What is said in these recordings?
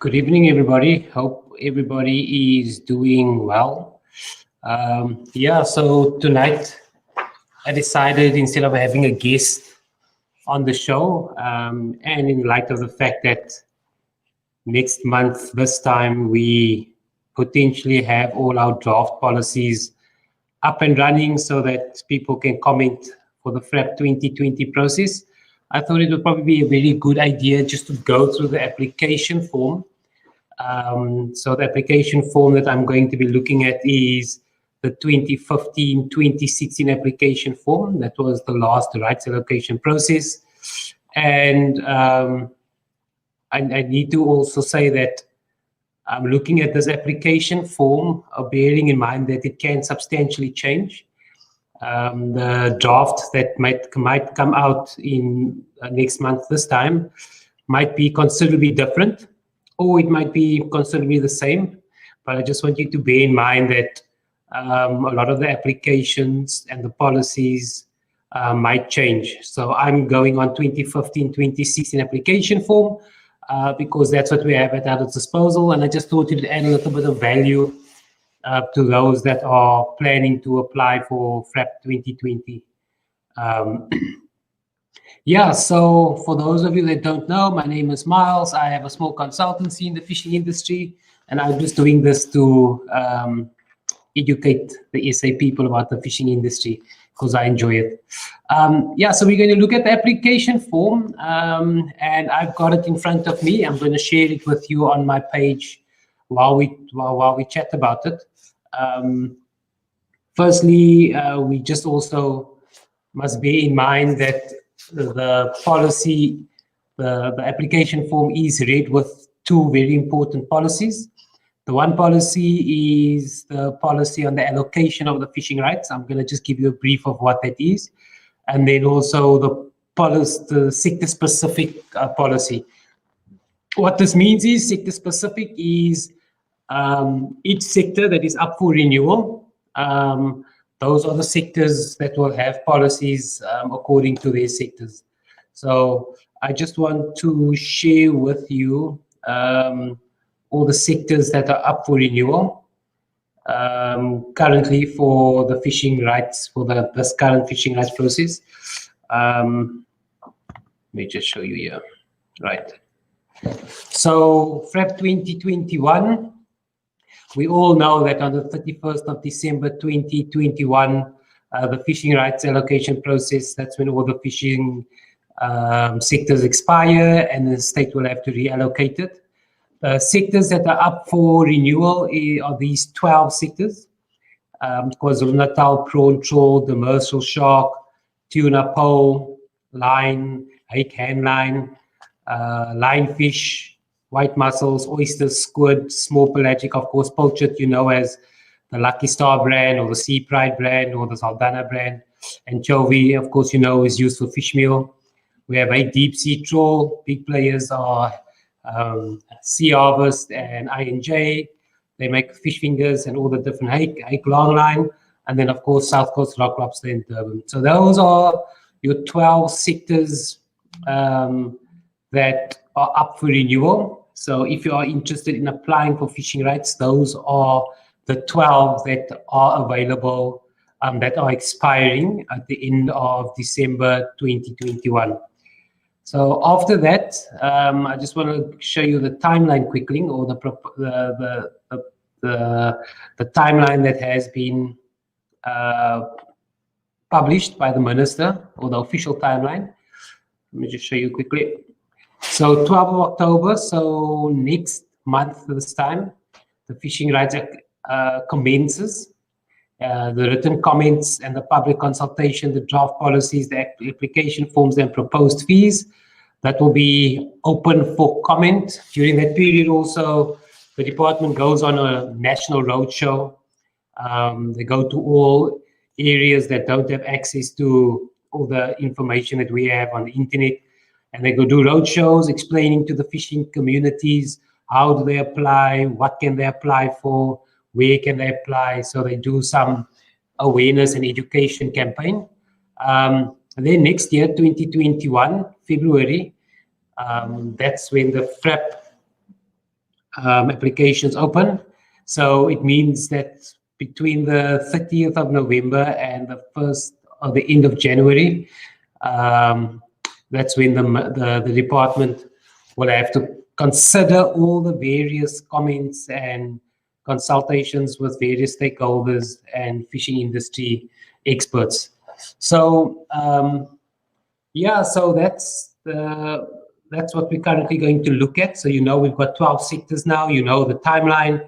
Good evening, everybody. Hope everybody is doing well. So tonight I decided instead of having a guest on the show, and in light of the fact that next month, this time, we potentially have all our draft policies up and running so that people can comment for the FRAP 2020 process. I thought it would probably be a very good idea just to go through the application form. So the application form that I'm going to be looking at is the 2015-2016 application form. That was the last rights allocation process. And I need to also say that I'm looking at this application form, bearing in mind that it can substantially change. The draft that might come out in next month this time might be considerably different, or it might be considerably the same. But I just want you to bear in mind that a lot of the applications and the policies might change. So I'm going on 2015-2016 application form because that's what we have at our disposal. And I just thought it would add a little bit of value to those that are planning to apply for FRAP 2020. So for those of you that don't know, my name is Miles. I have a small consultancy in the fishing industry, and I'm just doing this to educate the SA people about the fishing industry because I enjoy it. So we're going to look at the application form, and I've got it in front of me. I'm going to share it with you on my page while we chat about it. Firstly, we just also must bear in mind that the policy, the application form is read with two very important policies. The one policy is the policy on the allocation of the fishing rights. I'm going to just give you a brief of what that is. And then also the sector-specific policy. What this means is sector-specific is each sector that is up for renewal. Those are the sectors that will have policies according to their sectors. So I just want to share with you all the sectors that are up for renewal currently for the fishing rights, for this current fishing rights process. Let me just show you here. Right. So FRAP 2021. We all know that on the 31st of December 2021, the fishing rights allocation process, that's when all the fishing sectors expire and the state will have to reallocate it. The sectors that are up for renewal are these 12 sectors. KwaZulu-Natal, prawn trawl, demersal shark, tuna pole, line, hake hand line, lionfish, white mussels, oysters, squid, small pelagic, of course, pilchard, as the Lucky Star brand or the Sea Pride brand or the Saldanha brand. Anchovy, of course, is used for fish meal. We have a deep sea trawl. Big players are Sea Harvest and I&J. They make fish fingers and all the different hake long line. And then, of course, South Coast Rock Lobster in Durban. So those are your 12 sectors that are up for renewal. So if you are interested in applying for fishing rights, those are the 12 that are available, that are expiring at the end of December 2021. So after that, I just want to show you the timeline quickly, or the timeline that has been published by the minister, or the official timeline. Let me just show you quickly. So 12th of October, so next month this time, the fishing rights commences. The written comments and the public consultation, the draft policies, the application forms and proposed fees, that will be open for comment. During that period also, the department goes on a national roadshow. They go to all areas that don't have access to all the information that we have on the internet. And they go do road shows explaining to the fishing communities how do they apply, what can they apply for, where can they apply. So they do some awareness and education campaign. And then next year, 2021, February, that's when the FRAP applications open. So it means that between the 30th of November and the 1st or the end of January, that's when the department will have to consider all the various comments and consultations with various stakeholders and fishing industry experts. So yeah, so that's what we're currently going to look at. So we've got 12 sectors now, the timeline.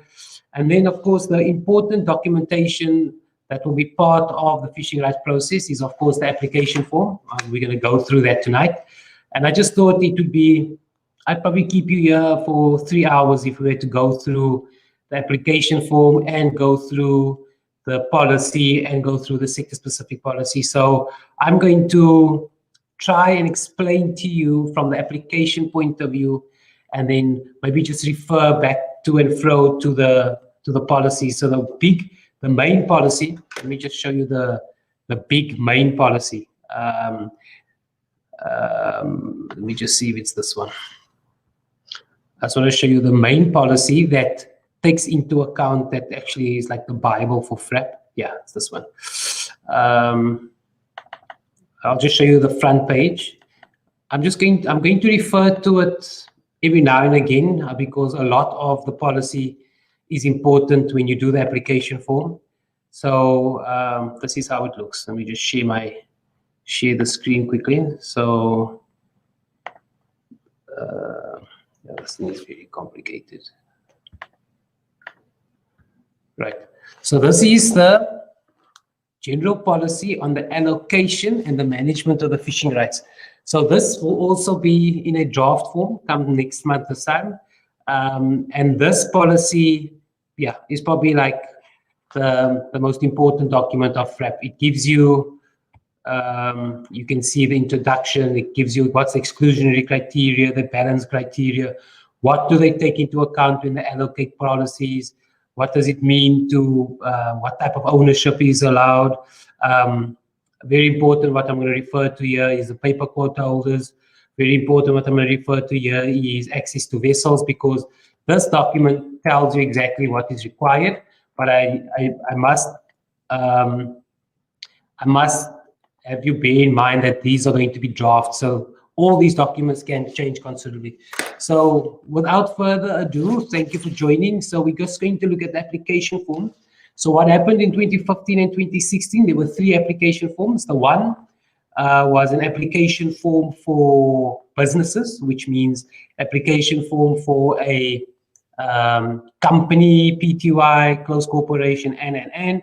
And then, of course, the important documentation that will be part of the fishing rights process is, of course, the application form. We're going to go through that tonight. And I just thought it would be, I'd probably keep you here for 3 hours if we were to go through the application form and go through the policy and go through the sector-specific policy. So I'm going to try and explain to you from the application point of view, and then maybe just refer back to and fro to the policy. So the main policy, let me just show you the big main policy. Let me just see if it's this one. I just want to show you the main policy that takes into account, that actually is like the Bible for FRAP. Yeah, it's this one. I'll just show you the front page. I'm going to refer to it every now and again because a lot of the policy is important when you do the application form. So this is how it looks. Let me just share the screen quickly. So this thing is very complicated. Right. So this is the general policy on the allocation and the management of the fishing rights. So this will also be in a draft form come next month this time. And this policy, yeah, is probably like the most important document of FRAP. It gives you, you can see the introduction, it gives you what's the exclusionary criteria, the balance criteria, what do they take into account when they allocate policies, what does it mean to, what type of ownership is allowed. Very important, what I'm going to refer to here is the paper quota holders. Very important, what I'm going to refer to here is access to vessels, because this document tells you exactly what is required. But I must have you bear in mind that these are going to be drafts. So all these documents can change considerably. So without further ado, thank you for joining. So we're just going to look at the application form. So what happened in 2015 and 2016, there were 3 application forms. The one was an application form for businesses, which means application form for a company, PTY, closed corporation, and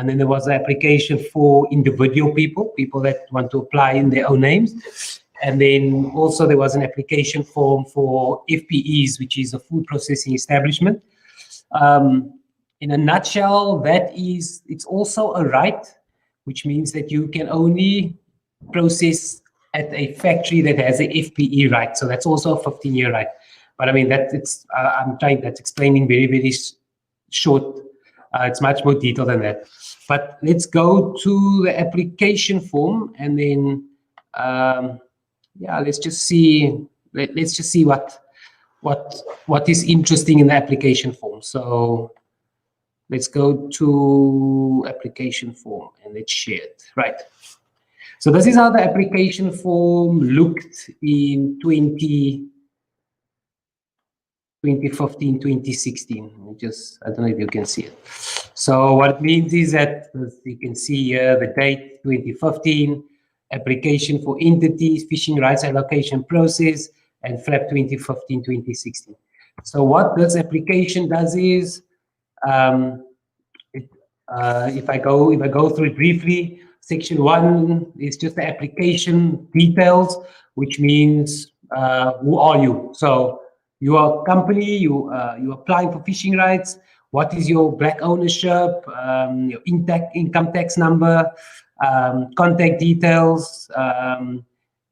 then there was an application for individual people that want to apply in their own names. And then also there was an application form for FPEs, which is a food processing establishment. In a nutshell, it's also a right, which means that you can only process at a factory that has a FPE right. So that's also a 15-year right. But I mean, that's explaining very, very short. It's much more detailed than that. But let's go to the application form, and then yeah, let's just see what is interesting in the application form. So let's go to application form and let's share it. Right. So this is how the application form looked in 2015, 2016. I don't know if you can see it. So what it means is that you can see here the date 2015, application for entities, fishing rights allocation process, and FRAP 2015, 2016. So what this application does is, if I go through it briefly, section 1 is just the application details, which means who are you? So you are a company, you're applying for fishing rights. What is your black ownership, your income tax number, contact details,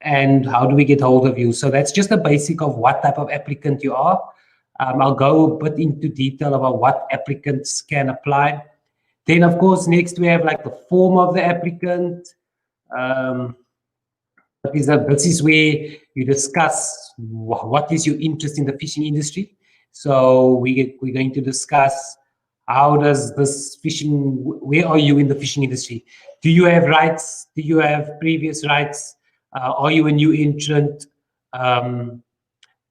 and how do we get hold of you? So that's just a basic of what type of applicant you are. I'll go a bit into detail about what applicants can apply. Then, of course, next we have like the form of the applicant. This is where you discuss what is your interest in the fishing industry. So we're going to discuss how does this fishing, where are you in the fishing industry? Do you have rights? Do you have previous rights? Are you a new entrant?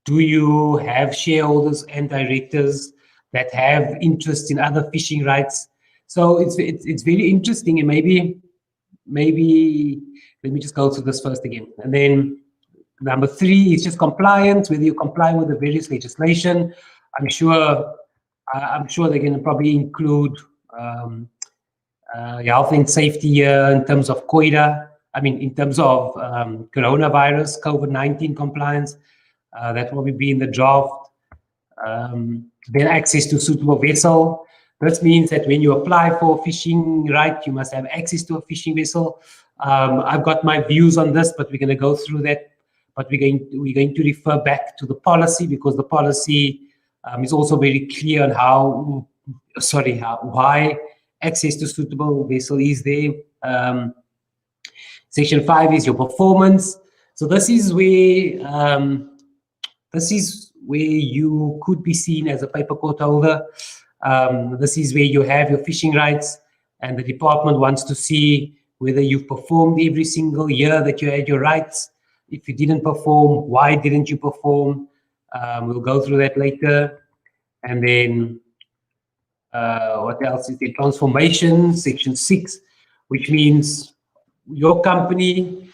Do you have shareholders and directors that have interest in other fishing rights? So it's very interesting, and maybe let me just go through this first again, and then number 3 is just compliance, whether you comply with the various legislation. I'm sure they're going to probably include health and safety here in terms of COIDA. I mean, in terms of coronavirus, COVID-19 compliance. That will be in the draft. Then access to suitable vessel. This means that when you apply for a fishing right, you must have access to a fishing vessel. I've got my views on this, but we're going to go through that. But we're going to refer back to the policy, because the policy is also very clear on why access to suitable vessel is there. Section 5 is your performance. So this is where you could be seen as a paper court holder. This is where you have your fishing rights, and the department wants to see whether you've performed every single year that you had your rights. If you didn't perform, why didn't you perform? We'll go through that later. And then what else is the transformation, section 6, which means your company,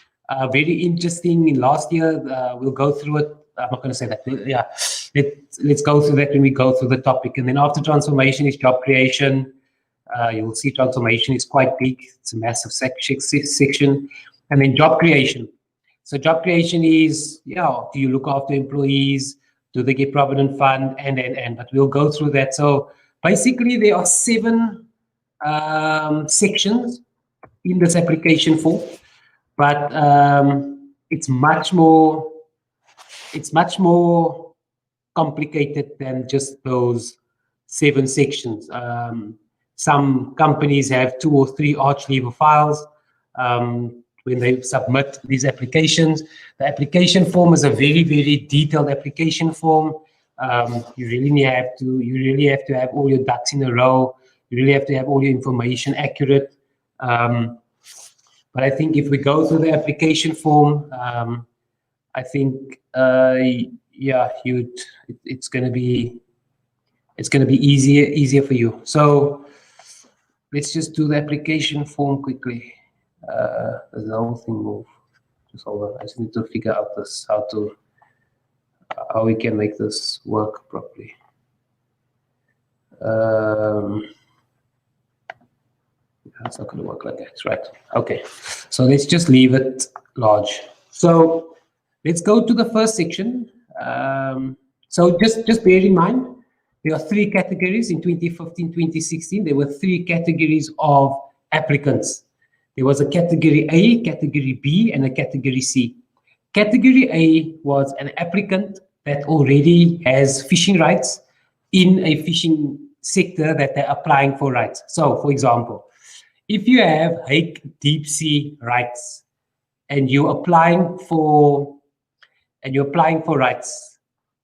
very interesting. In last year, we'll go through it. I'm not going to say that. Yeah, let's go through that when we go through the topic. And then after transformation is job creation. You will see transformation is quite big. It's a massive section. And then job creation. So job creation is, do you look after employees? Do they get provident fund? And but we'll go through that. So basically, there are 7 sections in this application form, but it's much more complicated than just those 7 sections. Some companies have 2 or 3 arch lever files when they submit these applications. The application form is a very, very detailed application form. You really have to have all your ducks in a row. You really have to have all your information accurate. But I think if we go through the application form, I think it's going to be easier for you. So let's just do the application form quickly. There's the whole thing move. Just hold on. I just need to figure out how we can make this work properly. It's not going to work like that, right? Okay, so let's just leave it large. So let's go to the first section. So just bear in mind, there are 3 categories in 2015, 2016. There were 3 categories of applicants. There was a category A, category B, and a category C. Category A was an applicant that already has fishing rights in a fishing sector that they're applying for rights. So, for example, if you have hake deep sea rights and you're applying for rights,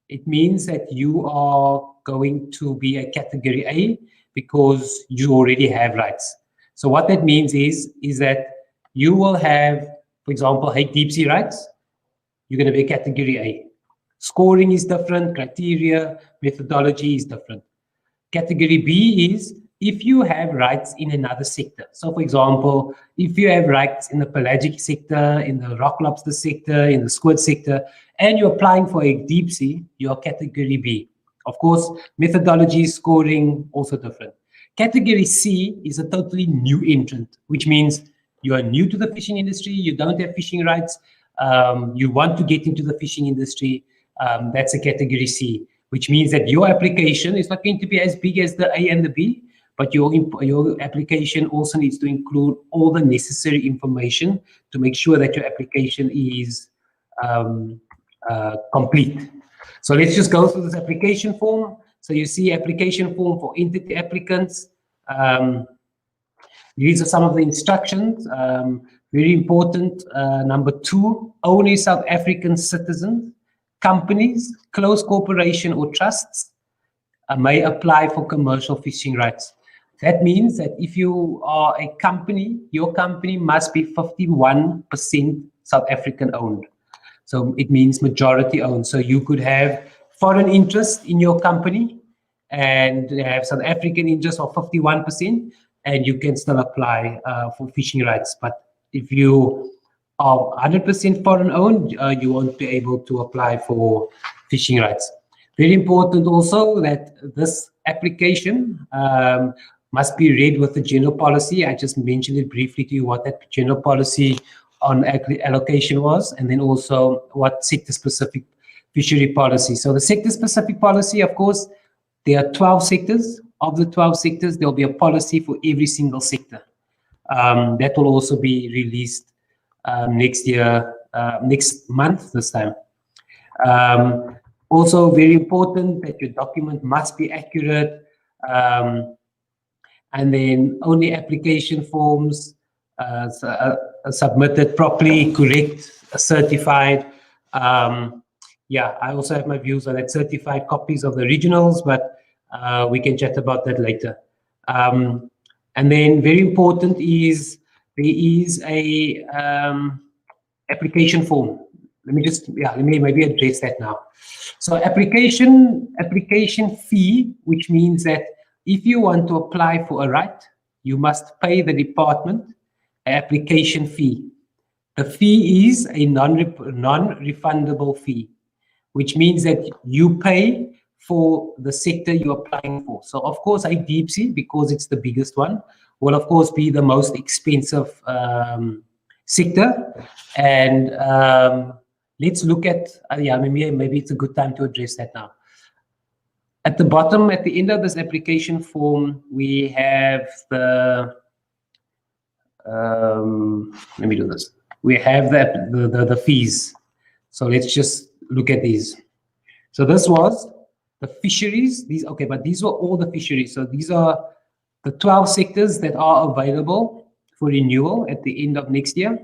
it means that you are going to be a category A because you already have rights. So what that means is that you will have, for example, hake deep sea rights. You're going to be a category A. Scoring is different, criteria, methodology is different. Category B is if you have rights in another sector. So for example, if you have rights in the pelagic sector, in the rock lobster sector, in the squid sector, and you're applying for a deep sea, you're category B. Of course, methodology, scoring, also different. Category C is a totally new entrant, which means you are new to the fishing industry, you don't have fishing rights, you want to get into the fishing industry. That's a category C, which means that your application is not going to be as big as the A and the B, but your application also needs to include all the necessary information to make sure that your application is complete. So let's just go through this application form. So you see application form for entity applicants. These are some of the instructions. Very important. Number 2, only South African citizens, companies, close corporation or trusts, may apply for commercial fishing rights. That means that if you are a company, your company must be 51% South African owned. So it means majority owned. So you could have foreign interest in your company and have South African interest of 51%, and you can still apply for fishing rights. But if you are 100% foreign owned, you won't be able to apply for fishing rights. Very important also that this application must be read with the general policy. I just mentioned it briefly to you what that general policy on allocation was, and then also what sector-specific fishery policy. So the sector-specific policy, of course, there are 12 sectors. Of the 12 sectors, there will be a policy for every single sector. That will also be released next year, next month this time. Also very important that your document must be accurate, and then only application forms submitted properly, correct, certified. Yeah, I also have my views on that, certified copies of the originals, but we can chat about that later. And then very important is there is a application form. Let me maybe address that now. So application fee, which means that if you want to apply for a right, you must pay the department an application fee. The fee is a non-refundable fee, which means that you pay for the sector you're applying for. So of course, a deep sea, because it's the biggest one, will of course be the most expensive sector. And let's look at, yeah, maybe it's a good time to address that now. At the bottom, at the end of this application form, we have the, let me do this. We have the fees. So let's just look at these. So this was the fisheries. Okay, but these were all the fisheries. So these are the 12 sectors that are available for renewal at the end of next year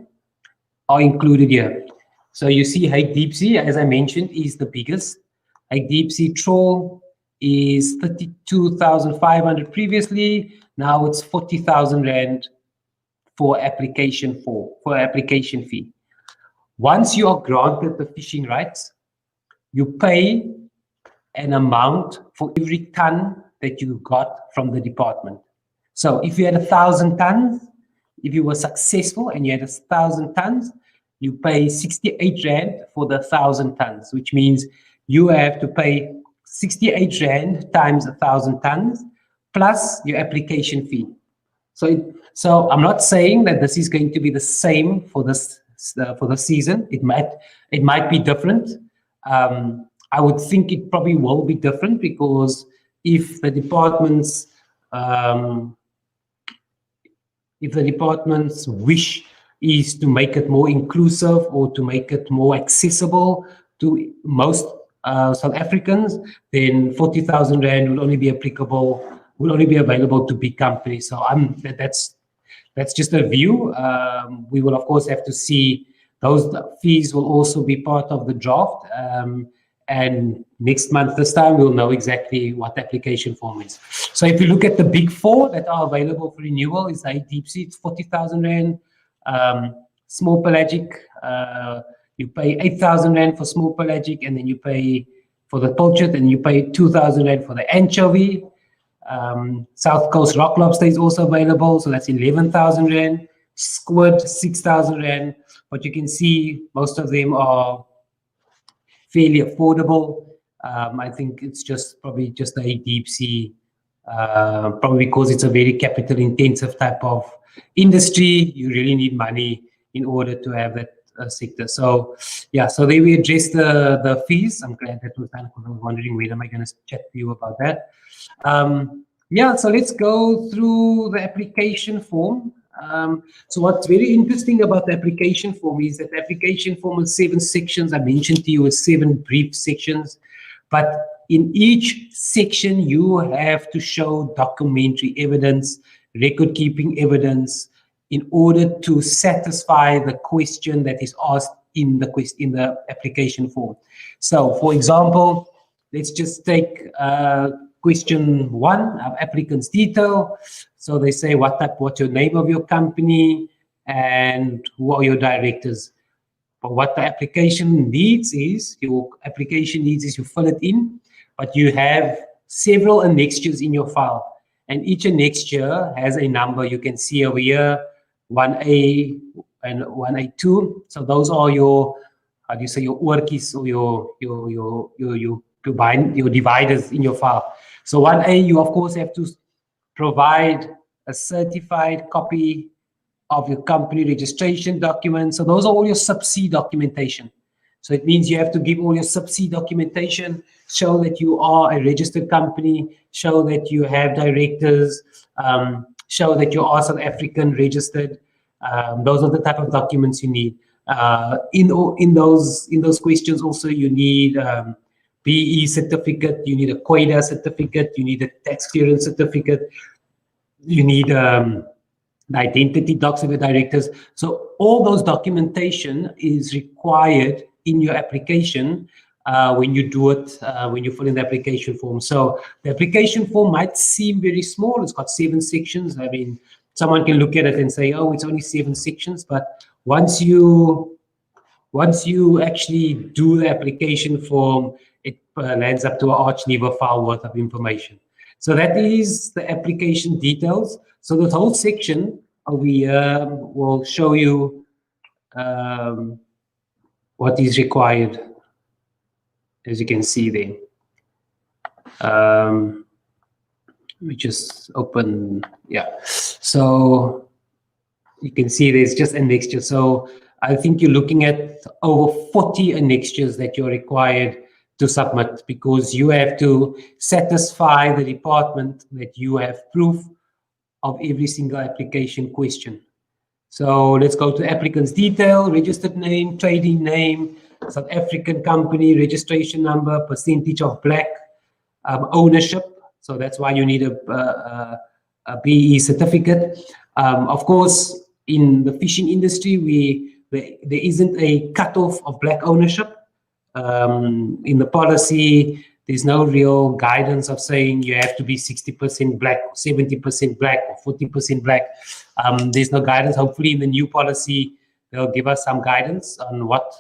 are included here. So you see Hake Deep Sea, as I mentioned, is the biggest. Hake Deep Sea trawl is 32,500 previously. Now it's 40,000 Rand for application fee. Once you are granted the fishing rights, you pay an amount for every ton that you got from the department. So if you had 1,000 tons, if you were successful and you had 1,000 tons, you pay 68 Rand for the 1,000 tons, which means you have to pay 68 Rand times 1,000 tons plus your application fee. So I'm not saying that this is going to be the same for this for the season. It might be different. I would think it probably will be different, because if the department's wish is to make it more inclusive or to make it more accessible to most South Africans, then 40,000 Rand will only be available to big companies. So that's just a view. We will of course have to see. Those fees will also be part of the draft. And next month, this time, we'll know exactly what the application form is. So if you look at the big four that are available for renewal, is Hake Deep Sea, it's 40,000 Rand. Small pelagic, you pay 8,000 Rand for small pelagic, and then you pay for the pilchard, and you pay 2,000 Rand for the anchovy. South Coast rock lobster is also available, so that's 11,000 Rand. Squid, 6,000 Rand. But you can see most of them are fairly affordable. I think it's probably just a deep sea, probably because it's a very capital intensive type of industry. You really need money in order to have that sector. So yeah, so there we address the fees. I'm glad that was done, because I was wondering when am I going to chat to you about that. Yeah, so let's go through the application form. So what's very interesting about the application form is that the application form has 7 sections. I mentioned to you 7 brief sections, but in each section you have to show documentary evidence, record keeping evidence, in order to satisfy the question that is asked in the application form. So for example, let's just take question 1, applicant's detail. So they say what's your name of your company and who are your directors. But what the application needs is, you fill it in, but you have several annexures in your file. And each annexure has a number. You can see over here, 1A and 1A2. So those are your, how do you say, your oortjies or your dividers in your file. So 1A, you of course have to provide a certified copy of your company registration documents. So those are all your sub-C documentation. So it means you have to give all your sub-C documentation, show that you are a registered company, show that you have directors, show that you are South African registered. Those are the type of documents you need. In those questions also you need BE certificate, you need a COIDA certificate, you need a tax clearance certificate, you need the identity docs of your directors. So all those documentation is required in your application when you do it, when you fill in the application form. So the application form might seem very small. It's got 7 sections. I mean, someone can look at it and say, oh, it's only 7 sections. But once you actually do the application form, it lands up to an Archnever file worth of information. So that is the application details. So this whole section over here will show you what is required, as you can see there. We just open, yeah. So you can see there's just annexure. So I think you're looking at over 40 annexures that you're required to submit, because you have to satisfy the department that you have proof of every single application question. So let's go to applicant's detail, registered name, trading name, South African company, registration number, percentage of black, ownership. So that's why you need a BE certificate. Of course, in the fishing industry, there isn't a cutoff of black ownership. In the policy, there's no real guidance of saying you have to be 60% black, 70% black, or 40% black. There's no guidance. Hopefully in the new policy, they'll give us some guidance on what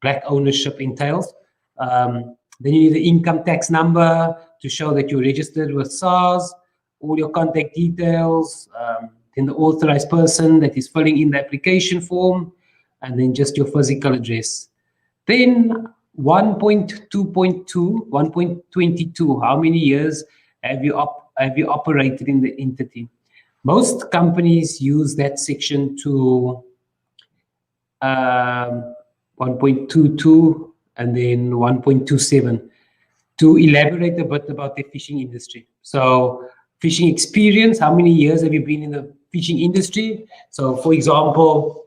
black ownership entails. Then you need the income tax number to show that you're registered with SARS, all your contact details, then the authorized person that is filling in the application form, and then just your physical address. Then 1.2.2, 1.22, how many years have you operated in the entity? Most companies use that section to 1.22 and then 1.27 to elaborate a bit about the fishing industry. So fishing experience, how many years have you been in the fishing industry? So for example,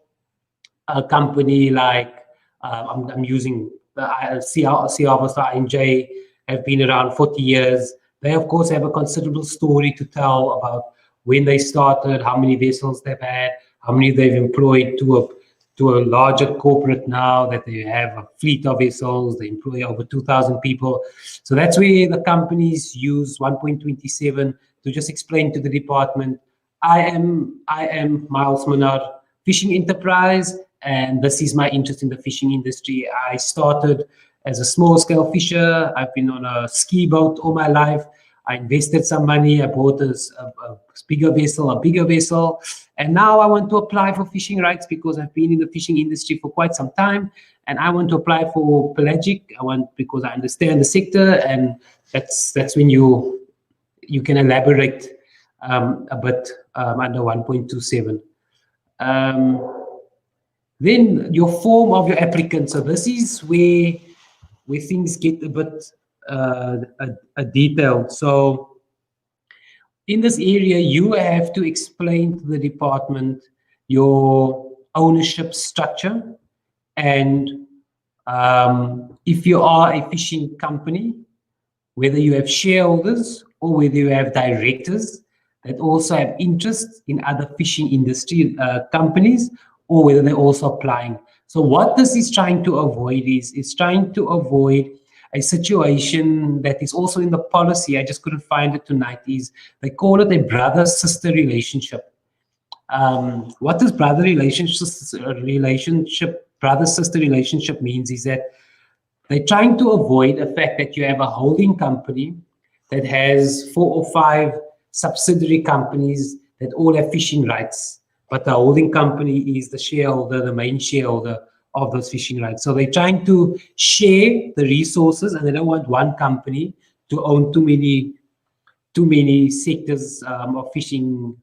a company like, I'm using the Sea Harvester INJ, have been around 40 years. They of course have a considerable story to tell about when they started, how many vessels they've had, how many they've employed to a larger corporate now that they have a fleet of vessels, they employ over 2,000 people. So that's where the companies use 1.27 to just explain to the department, I am Miles Menard, fishing enterprise, and this is my interest in the fishing industry. I started as a small-scale fisher. I've been on a ski boat all my life. I invested some money. I bought a bigger vessel, and now I want to apply for fishing rights because I've been in the fishing industry for quite some time, and I want to apply for pelagic. Because I understand the sector, and that's when you can elaborate a bit under 1.27. Then your form of your applicant. So this is where things get a bit detailed. So in this area, you have to explain to the department your ownership structure, and if you are a fishing company, whether you have shareholders or whether you have directors that also have interest in other fishing industry companies, or whether they're also applying. So what this is trying to avoid is trying to avoid a situation that is also in the policy, I just couldn't find it tonight, is they call it a brother-sister relationship. What this brother-sister relationship means is that they're trying to avoid the fact that you have a holding company that has 4 or 5 subsidiary companies that all have fishing rights, but the holding company is the shareholder, the main shareholder of those fishing rights. So they're trying to share the resources, and they don't want one company to own too many sectors of fishing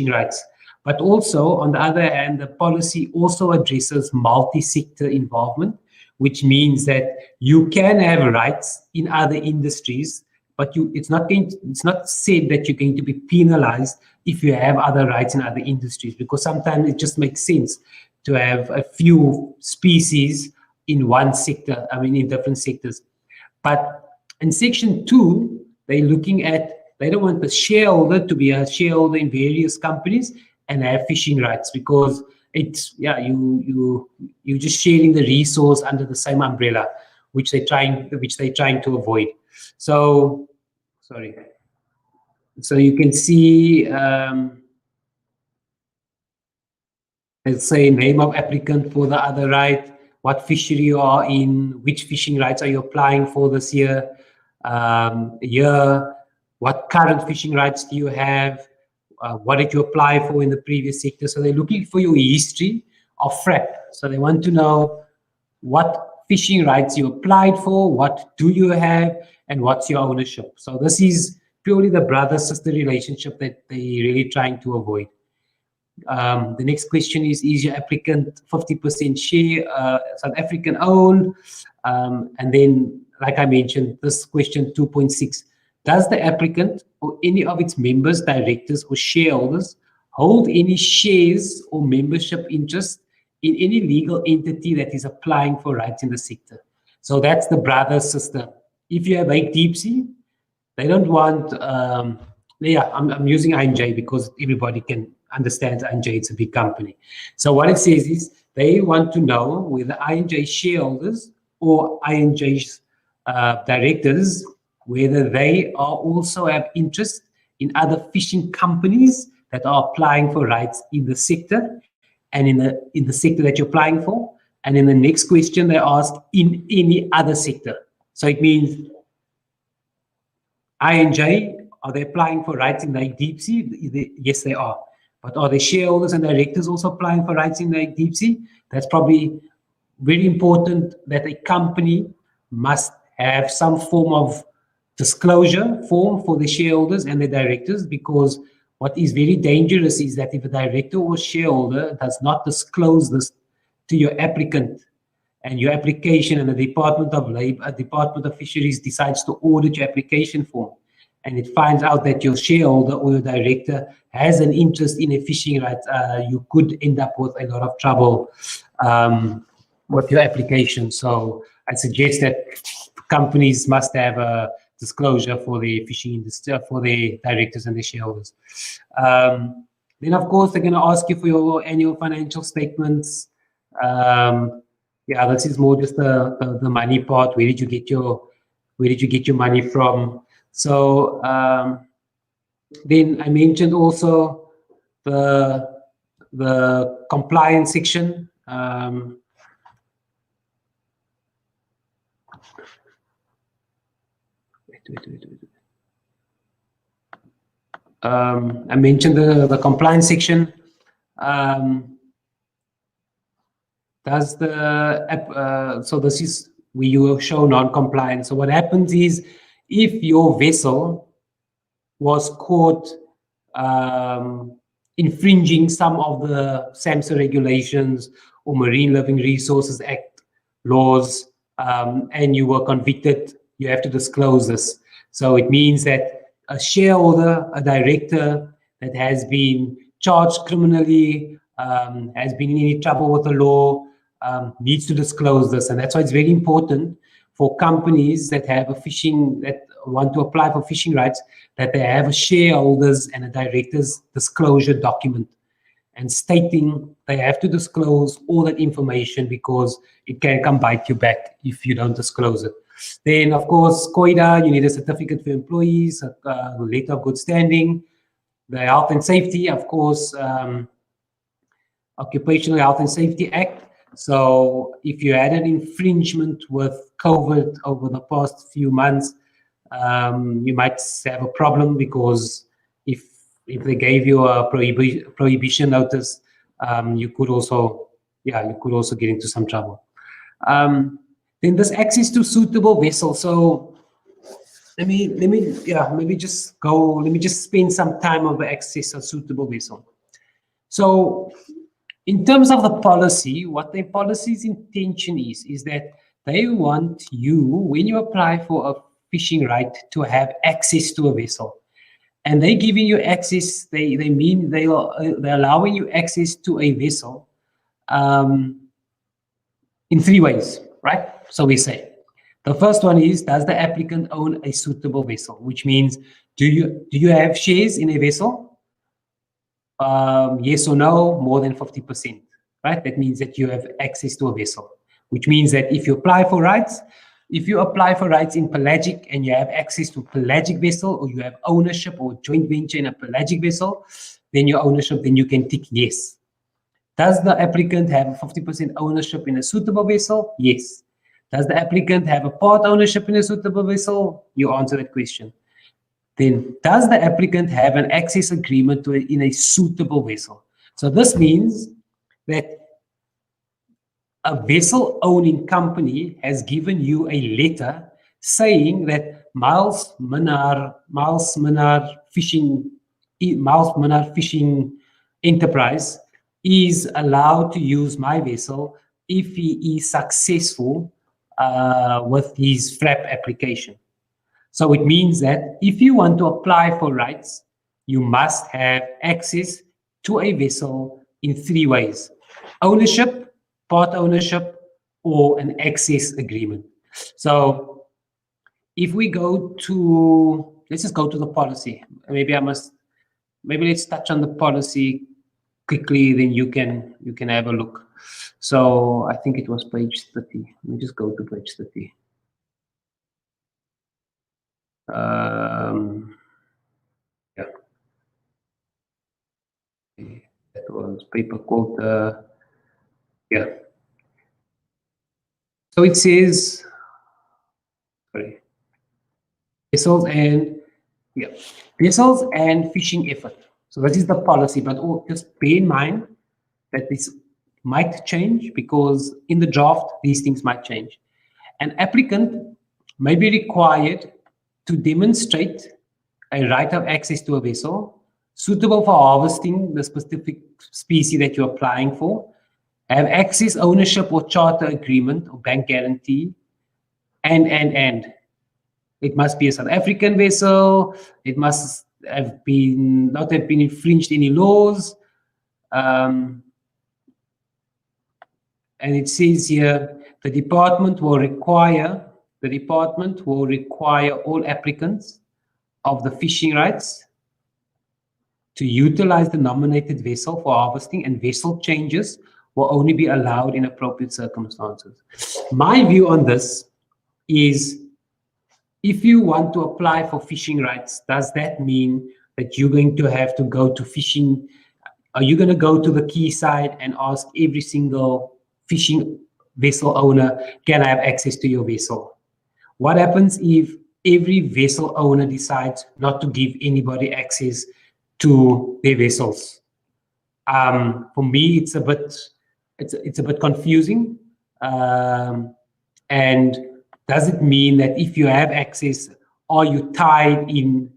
rights. But also, on the other hand, the policy also addresses multi-sector involvement, which means that you can have rights in other industries, but it's not said that you're going to be penalized if you have other rights in other industries, because sometimes it just makes sense to have a few species in one sector, in different sectors. But in section 2, they're looking at, they don't want the shareholder to be a shareholder in various companies and have fishing rights, because it's, you're just sharing the resource under the same umbrella, which they're trying to avoid. So, sorry. So you can see, let's say name of applicant for the other right, what fishery you are in, which fishing rights are you applying for this year, what current fishing rights do you have, what did you apply for in the previous sector. So they're looking for your history of FRAP. So they want to know what fishing rights you applied for, what do you have, and what's your ownership. So this is purely the brother-sister relationship that they're really trying to avoid. The next question is your applicant 50% share South African owned? And then, like I mentioned, this question 2.6, does the applicant or any of its members, directors or shareholders hold any shares or membership interest in any legal entity that is applying for rights in the sector? So that's the brother-sister. If you have a deep sea, they don't want, I'm using INJ because everybody can understand INJ, it's a big company. So what it says is they want to know whether INJ shareholders or INJ's directors, whether they are also have interest in other fishing companies that are applying for rights in the sector and in the sector that you're applying for. And in the next question, they ask in any other sector. So it means INJ, are they applying for rights in the deep sea? Yes, they are. But are the shareholders and directors also applying for rights in the deep sea? That's probably very important, that a company must have some form of disclosure form for the shareholders and the directors, because what is very dangerous is that if a director or shareholder does not disclose this to your applicant, and your application, and the Department of Labor, Department of Fisheries decides to audit your application form, and it finds out that your shareholder or your director has an interest in a fishing right, you could end up with a lot of trouble with your application. So I suggest that companies must have a disclosure for the fishing industry, for the directors and the shareholders. Then of course they're going to ask you for your annual financial statements. This is more just the money part. Where did you get your money from? So then I mentioned also the compliance section. I mentioned the compliance section. Does the so this is where you show non-compliance. So what happens is, if your vessel was caught infringing some of the SAMSA regulations or Marine Living Resources Act laws, and you were convicted, you have to disclose this. So it means that a shareholder, a director that has been charged criminally, has been in any trouble with the law, needs to disclose this. And that's why it's very important for companies that have that want to apply for fishing rights, that they have a shareholders and a directors disclosure document, and stating they have to disclose all that information, because it can come bite you back if you don't disclose it. Then, of course, COIDA, you need a certificate for employees, a letter of good standing, the health and safety, of course, Occupational Health and Safety Act. So if you had an infringement with COVID over the past few months, you might have a problem, because if they gave you a prohibition notice, you could also get into some trouble. Then there's access to suitable vessels. So let me just spend some time on the access to suitable vessel. So in terms of the policy, what the policy's intention is that they want you, when you apply for a fishing right, to have access to a vessel. And they're giving you access, they mean they're allowing you access to a vessel in three ways, right? So we say, the first one is, does the applicant own a suitable vessel? Which means, do you have shares in a vessel? Yes or no, more than 50%, right? That means that you have access to a vessel, which means that if you apply for rights in pelagic and you have access to a pelagic vessel, or you have ownership or joint venture in a pelagic vessel, then you can tick yes. Does the applicant have a 50% ownership in a suitable vessel? Yes. Does the applicant have a part ownership in a suitable vessel? You answer that question. Then, does the applicant have an access agreement in a suitable vessel? So this means that a vessel owning company has given you a letter saying that Miles Minnar Fishing Enterprise is allowed to use my vessel if he is successful with his FRAP application. So it means that if you want to apply for rights, you must have access to a vessel in three ways: ownership, part ownership, or an access agreement. So if we go to, let's just go to the policy. Maybe let's touch on the policy quickly, then you can have a look. So I think it was page 30. Let me just go to page 30. Yeah, that was paper quota. Yeah. So it says, sorry, vessels and fishing effort. So that is the policy, but just bear in mind that this might change, because in the draft, these things might change. An applicant may be required to demonstrate a right of access to a vessel suitable for harvesting the specific species that you're applying for, have access, ownership, or charter agreement or bank guarantee, and it must be a South African vessel. It must have not have been infringed any laws. And it says here, the department will require all applicants of the fishing rights to utilize the nominated vessel for harvesting, and vessel changes will only be allowed in appropriate circumstances. My view on this is, if you want to apply for fishing rights, does that mean that you're going to have to go to fishing? Are you going to go to the quayside and ask every single fishing vessel owner, can I have access to your vessel? What happens if every vessel owner decides not to give anybody access to their vessels? For me, it's a bit confusing. And does it mean that if you have access, are you tied in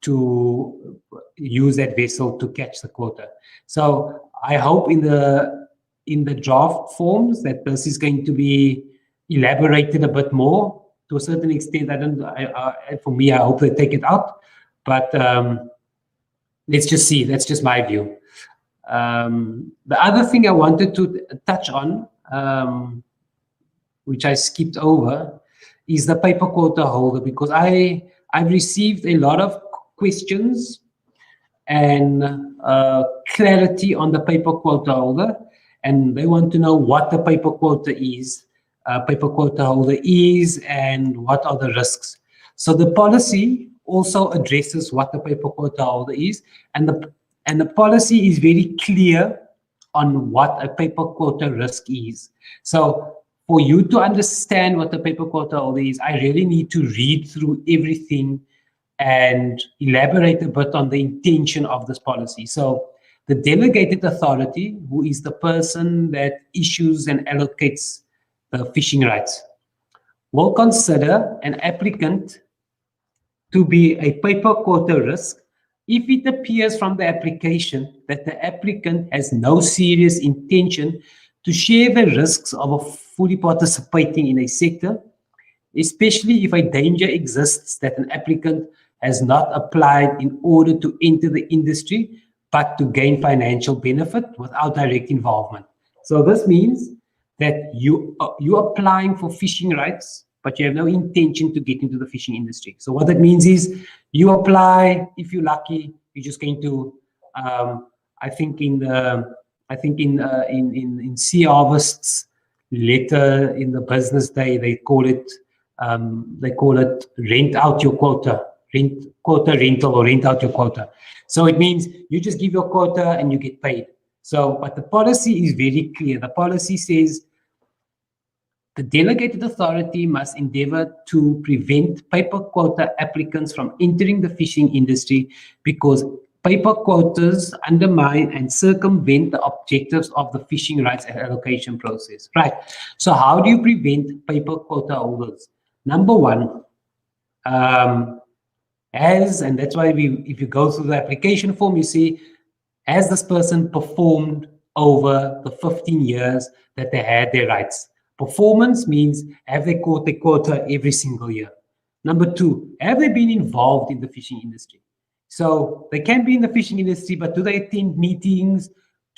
to use that vessel to catch the quota? So I hope in the draft forms that this is going to be elaborated a bit more. To a certain extent, for me, I hope they take it out. But let's just see. That's just my view. The other thing I wanted to touch on, which I skipped over, is the paper quota holder, because I've received a lot of questions and clarity on the paper quota holder, and they want to know what the paper quota is, paper quota holder is and what are the risks. So the policy also addresses what the paper quota holder is, and the policy is very clear on what a paper quota risk is. So for you to understand what the paper quota holder is, I really need to read through everything and elaborate a bit on the intention of this policy. So the delegated authority, who is the person that issues and allocates the fishing rights, will consider an applicant to be a paper quota risk if it appears from the application that the applicant has no serious intention to share the risks of fully participating in a sector, especially if a danger exists that an applicant has not applied in order to enter the industry, but to gain financial benefit without direct involvement. So this means that you're applying for fishing rights, but you have no intention to get into the fishing industry. So what that means is you apply, if you're lucky, you're just going to, I think in Sea Harvest's letter in the business day, they call it rent out your quota, quota rental, or rent out your quota. So it means you just give your quota and you get paid. So, but the policy is very clear. The policy says the delegated authority must endeavor to prevent paper quota applicants from entering the fishing industry because paper quotas undermine and circumvent the objectives of the fishing rights and allocation process. Right. So how do you prevent paper quota holders? Number one, and that's why if you go through the application form, you see, has this person performed over the 15 years that they had their rights? Performance means, have they caught their quota every single year? Number two, have they been involved in the fishing industry? So they can be in the fishing industry, but do they attend meetings?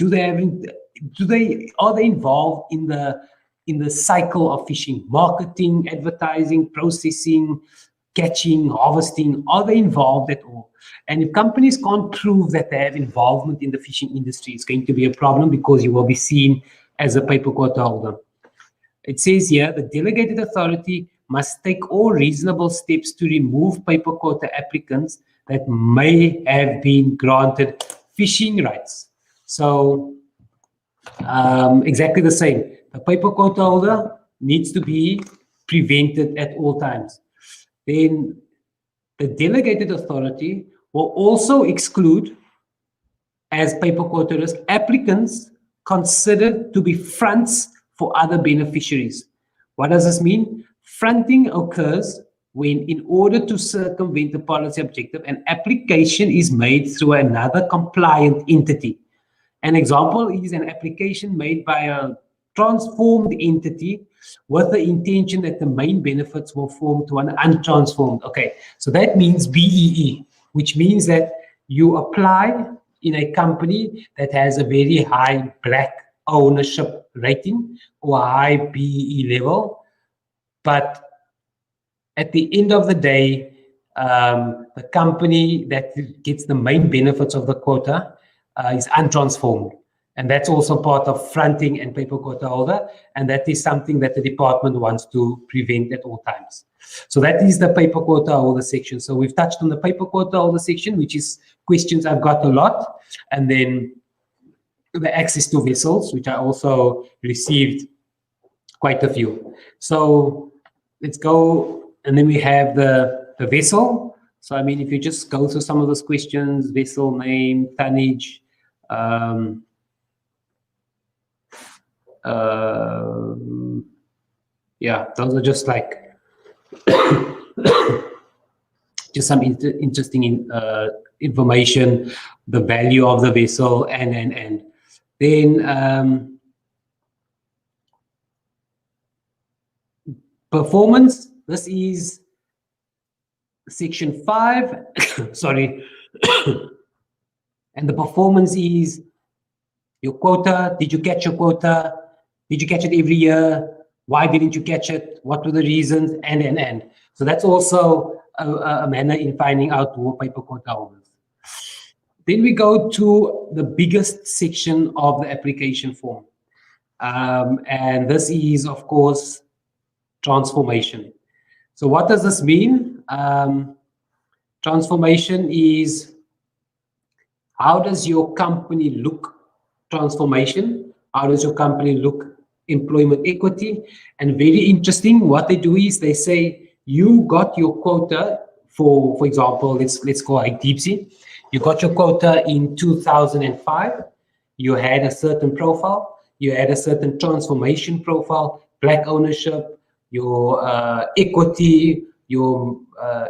Are they involved in the cycle of fishing, marketing, advertising, processing, catching, harvesting? Are they involved at all? And if companies can't prove that they have involvement in the fishing industry, it's going to be a problem because you will be seen as a paper quota holder. It says here, the delegated authority must take all reasonable steps to remove paper quota applicants that may have been granted fishing rights. So exactly the same. The paper quota holder needs to be prevented at all times. Then the delegated authority will also exclude, as paper quota risk, applicants considered to be fronts for other beneficiaries. What does this mean? Fronting occurs when, in order to circumvent the policy objective, an application is made through another compliant entity. An example is an application made by a transformed entity with the intention that the main benefits will form to an untransformed. Okay, so that means BEE, which means that you apply in a company that has a very high black ownership rating or a high BEE level, but at the end of the day, the company that gets the main benefits of the quota is untransformed. And that's also part of fronting and paper quota holder. And that is something that the department wants to prevent at all times. So that is the paper quota holder section. So we've touched on the paper quota holder section, which is questions I've got a lot. And then the access to vessels, which I also received quite a few. So let's go. And then we have the vessel. So, I mean, if you just go through some of those questions, vessel name, tonnage, yeah, those are just like just some interesting information, the value of the vessel, and then performance. This is section 5. Sorry. And the performance is your quota. Did you catch your quota? Did you catch it every year? Why didn't you catch it? What were the reasons? And. So that's also a manner in finding out who paper quota holders. Then we go to the biggest section of the application form. And this is, of course, transformation. So what does this mean? Transformation is, how does your company look? Transformation. How does your company look? Employment equity. And very interesting, what they do is they say, you got your quota for example, let's go like deep sea. You got your quota in 2005. You had a certain profile. You had a certain transformation profile, black ownership, your equity, your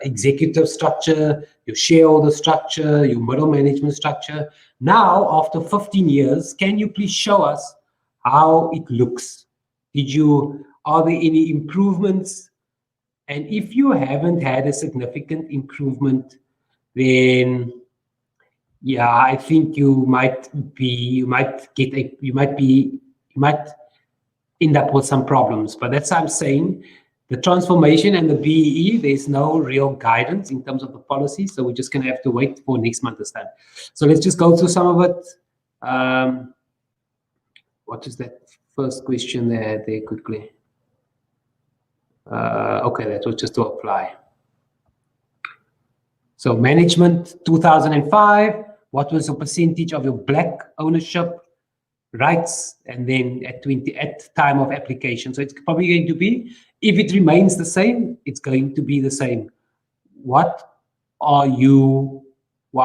executive structure, your shareholder structure, your middle management structure. Now, after 15 years, can you please show us how it looks? Are there any improvements? And if you haven't had a significant improvement, then yeah, I think you might end up with some problems. But that's what I'm saying. The transformation and the BEE, there's no real guidance in terms of the policy, so we're just going to have to wait for next month to start. So let's just go through some of it. What is that first question there quickly? Okay, that was just to apply. So management 2005, what was the percentage of your black ownership rights? And then at time of application. So it's probably going to be, if it remains the same, it's going to be the same. How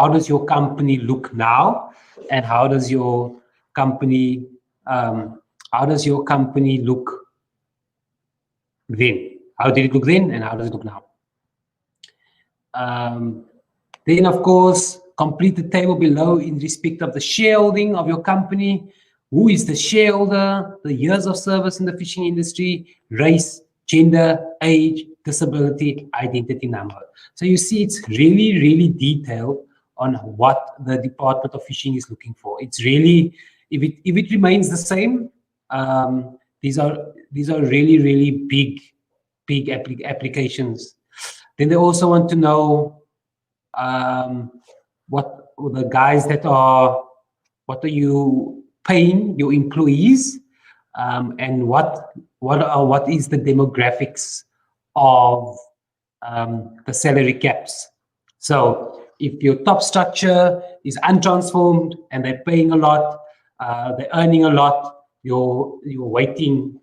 does your company look now? And how does your company look then? How did it look then and how does it look now? Then, of course, complete the table below in respect of the shareholding of your company. Who is the shareholder? The years of service in the fishing industry, race, gender, age, disability, identity number. So you see, it's really, really detailed on what the Department of Fishing is looking for. It's really, if it remains the same, these are really, really big applications. Then they also want to know what are you paying your employees, and what is the demographics of the salary caps. So if your top structure is untransformed and they're paying a lot, they're earning a lot, your weighting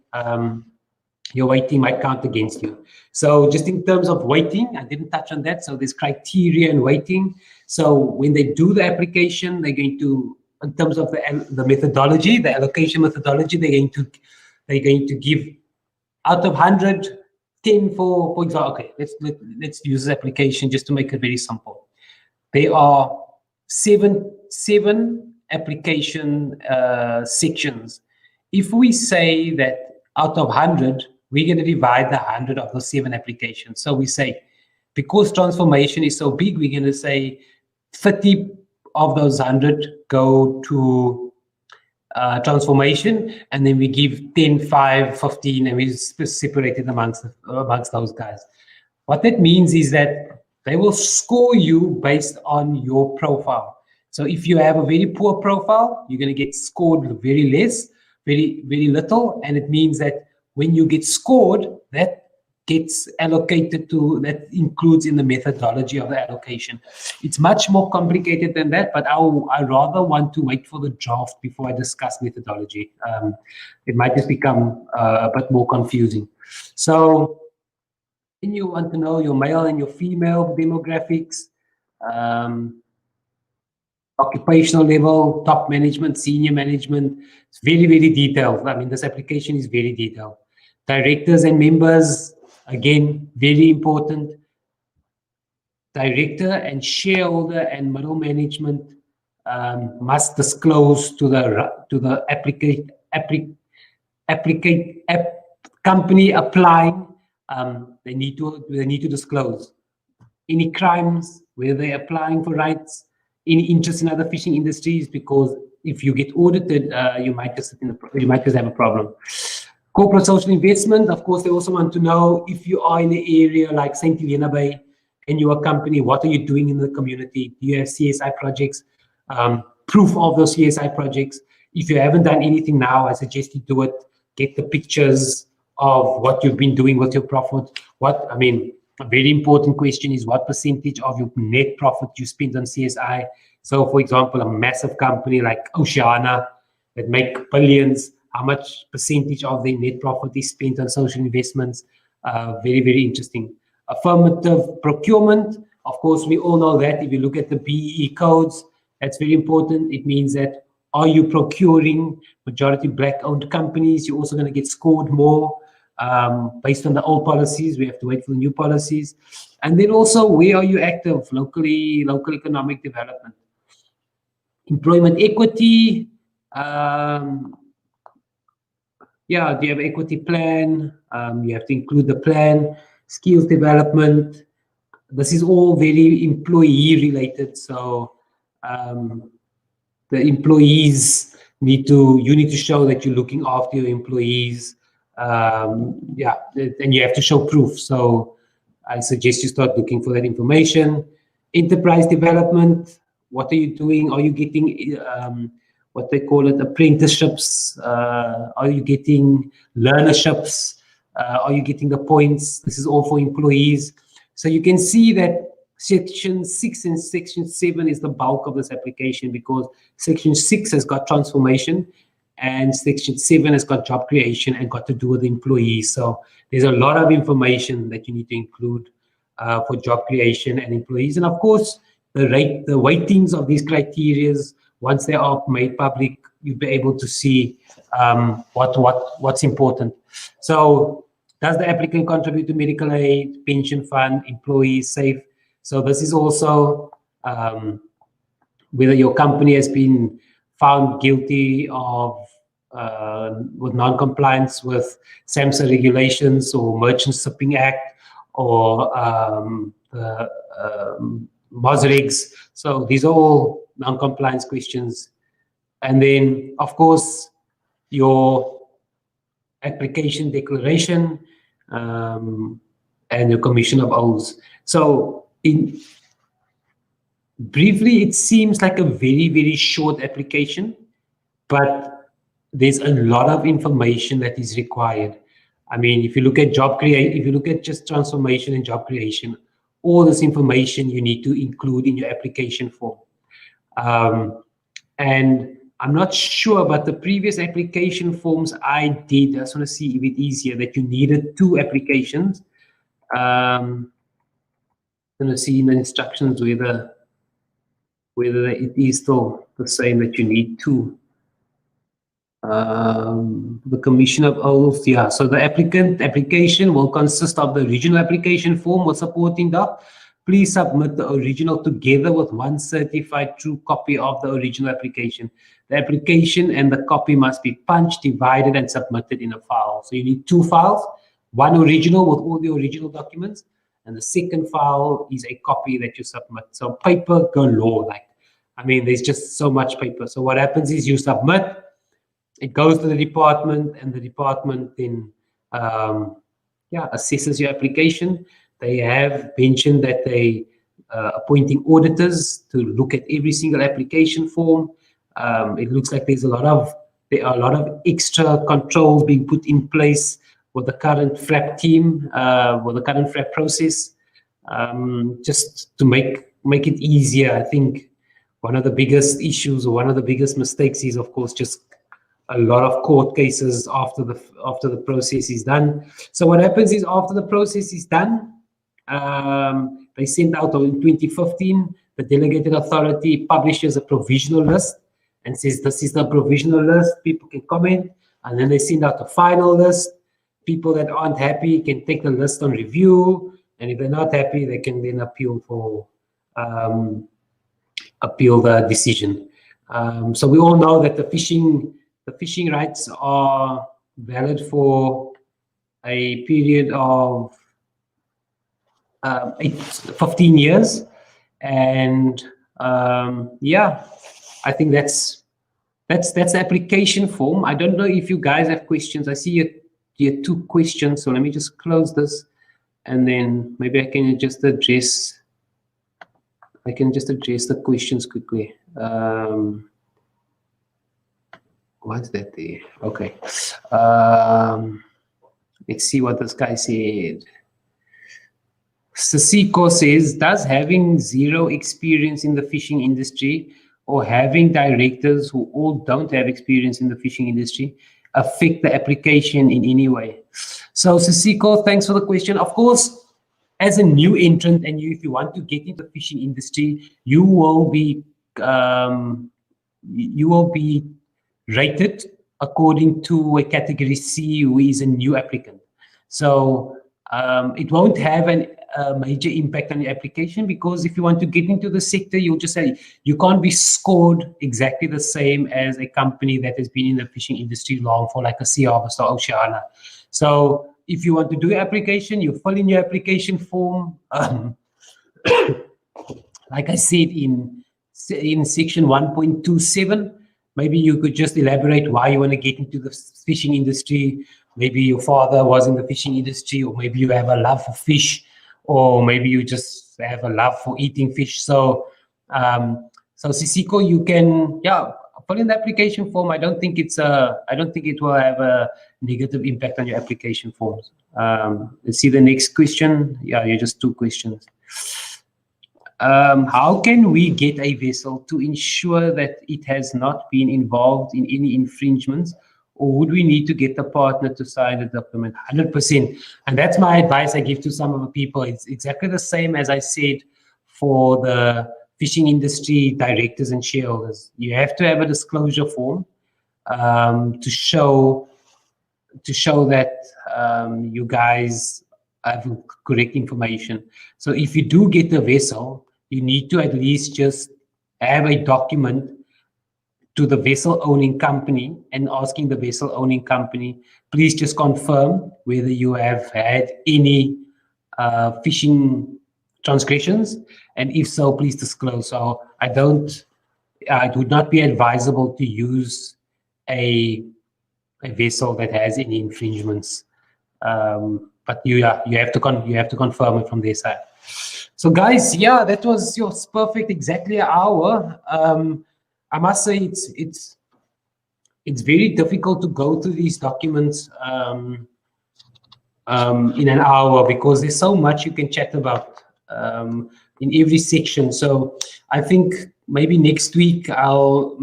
might count against you. So just in terms of weighting, I didn't touch on that. So there's criteria and weighting. So when they do the application, they're going to, in terms of the methodology, the allocation methodology, they're going to give out of 100, 10 for example. Okay, let's use this application just to make it very simple. There are seven application sections. If we say that out of 100, we're going to divide the 100 of those 7 applications. So we say, because transformation is so big, we're going to say 30 of those 100 go to transformation, and then we give 10, 5, 15, and we separate it amongst those guys. What that means is that they will score you based on your profile. So if you have a very poor profile, you're going to get scored very little, and it means that when you get scored, that gets allocated to, that includes in the methodology of the allocation. It's much more complicated than that, but I rather want to wait for the draft before I discuss methodology. It might just become a bit more confusing. So then you want to know your male and your female demographics, occupational level, top management, senior management. It's very, very detailed. I mean, this application is very detailed. Directors and members, again, very important. Director and shareholder and middle management must disclose to the company applying. They need to disclose any crimes, whether they're applying for rights, any interest in other fishing industries, because if you get audited, you might just have a problem. Corporate social investment, of course, they also want to know if you are in an area like St. Helena Bay and you're a company, what are you doing in the community? Do you have CSI projects? Proof of those CSI projects. If you haven't done anything now, I suggest you do it. Get the pictures, of what you've been doing with your profit. A very important question is what percentage of your net profit you spend on CSI. So, for example, a massive company like Oceana that make billions, how much percentage of their net profit is spent on social investments? Very, very interesting. Affirmative procurement, of course, we all know that. If you look at the BEE codes, that's very important. It means that are you procuring majority Black-owned companies? You're also going to get scored more. Based on the old policies, we have to wait for the new policies. And then also, where are you active locally, local economic development? Employment equity, yeah, do you have equity plan? You have to include the plan, skills development. This is all very employee related. So the employees you need to show that you're looking after your employees. Yeah, and you have to show proof. So I suggest you start looking for that information. Enterprise development, what are you doing? Are you getting what they call it, apprenticeships? Are you getting learnerships? Are you getting the points? This is all for employees. So you can see that Section 6 and Section 7 is the bulk of this application, because Section 6 has got transformation and Section 7 has got job creation and got to do with employees. So there's a lot of information that you need to include for job creation and employees. And of course, the weightings of these criteria, once they are made public, you'll be able to see what's important. So does the applicant contribute to medical aid, pension fund, employees safe? So this is also whether your company has been found guilty of with non-compliance with SAMHSA regulations or Merchant Shipping Act or the MOSREGs. So these are all non-compliance questions. And then, of course, your application declaration and your commission of oaths. So briefly, it seems like a very, very short application, but there's a lot of information that is required. I mean, if you look at if you look at just transformation and job creation, all this information you need to include in your application form. And I'm not sure, but the previous application forms I did, I just want to see if it is here, that you needed 2 applications. I'm going to see in the instructions whether it is still the same that you need 2. The commission of oaths, yeah. So the application will consist of the original application form with supporting doc. Please submit the original together with one certified true copy of the original application. The application and the copy must be punched, divided, and submitted in a file. So you need 2 files, one original with all the original documents, and the second file is a copy that you submit. So paper galore, there's just so much paper. So what happens is you submit, it goes to the department, and the department then assesses your application. They have mentioned that they appointing auditors to look at every single application form. It looks like there are a lot of extra controls being put in place with the current FRAP team, with the current FRAP process, just to make it easier. I think one of the biggest issues or one of the biggest mistakes is, of course, just a lot of court cases after the process is done. So what happens is, after the process is done, they sent out in 2015, the delegated authority publishes a provisional list and says, this is the provisional list, people can comment, and then they send out a final list. People that aren't happy can take the list on review, and if they're not happy, they can then appeal the decision. So we all know that the fishing rights are valid for a period of 15 years. And I think that's the application form. I don't know if you guys have questions. I see you had 2 questions, so let me just close this, and then maybe I can just address the questions quickly. What's that there? Okay. Let's see what this guy said. Sasiko says, does having zero experience in the fishing industry or having directors who all don't have experience in the fishing industry affect the application in any way? So Sasiko, thanks for the question. Of course, as a new entrant, and if you want to get into the fishing industry, you will be rated according to a category C, who is a new applicant. So it won't have a major impact on your application, because if you want to get into the sector, you'll just say you can't be scored exactly the same as a company that has been in the fishing industry long, for like a Sea Harvest or Oceana. So if you want to do your application, you fill in your application form. Like I said in section 1.27, maybe you could just elaborate why you want to get into the fishing industry. Maybe your father was in the fishing industry, or maybe you have a love for fish, or maybe you just have a love for eating fish. So, so Sisiko, you can, fill in the application form. I don't think it will have a negative impact on your application forms. Let's see the next question. Yeah, you're just 2 questions. How can we get a vessel to ensure that it has not been involved in any infringements, or would we need to get the partner to sign the document? 100%. And that's my advice I give to some of the people. It's exactly the same as I said for the fishing industry directors and shareholders. You have to have a disclosure form to show that you guys have correct information. So if you do get the vessel, you need to at least just have a document to the vessel owning company and asking the vessel owning company, please just confirm whether you have had any fishing transgressions, and if so, please disclose. So it would not be advisable to use a vessel that has any infringements. But you have to confirm it from their side. So guys, that was perfect, exactly an hour. I must say it's very difficult to go through these documents in an hour, because there's so much you can chat about in every section. So I think maybe next week I'll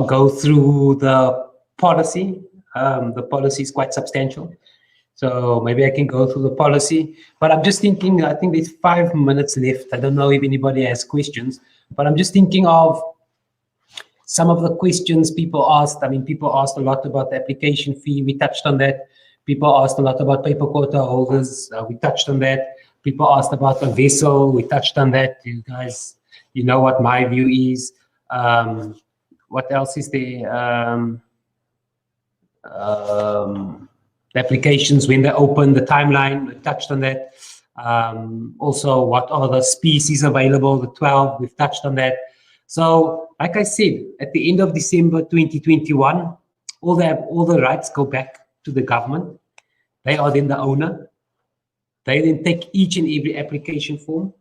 go through the policy. The policy is quite substantial, so maybe I can go through the policy. But I'm just thinking, I think there's 5 minutes left. I don't know if anybody has questions, but I'm just thinking of some of the questions people asked. I mean, people asked a lot about the application fee. We touched on that. People asked a lot about paper quota holders. We touched on that. People asked about the vessel. We touched on that. You guys, you know what my view is. What else is there? The applications, when they open, the timeline, we touched on that. Also, what are the species available, the 12, we've touched on that. So, like I said, at the end of December 2021, all the rights go back to the government. They are then the owner. They then take each and every application form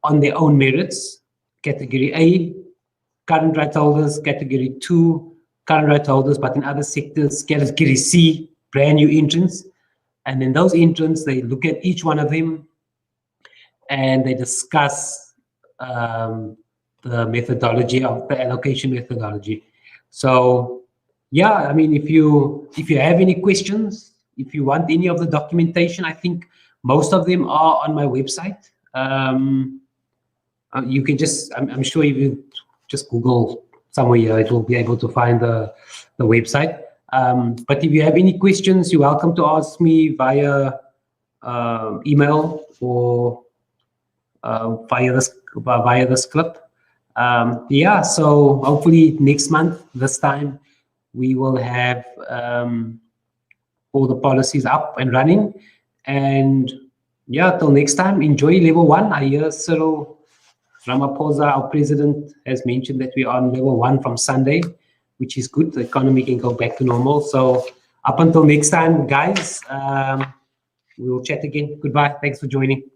on their own merits. Category A, current right holders. Category 2, current right holders, but in other sectors. Category C, brand new entrants. And then those entrants, they look at each one of them and they discuss the methodology of the allocation methodology. So I mean, if you have any questions, if you want any of the documentation, I think most of them are on my website. You can just, I'm sure if you just Google somewhere here, it will be able to find the website. But if you have any questions, you're welcome to ask me via email or via this clip. So hopefully next month, this time, we will have all the policies up and running. And till next time, enjoy level 1. I hear Cyril Ramaphosa, our president, has mentioned that we are on level 1 from Sunday, which is good. The economy can go back to normal. So up until next time, guys, we will chat again. Goodbye. Thanks for joining.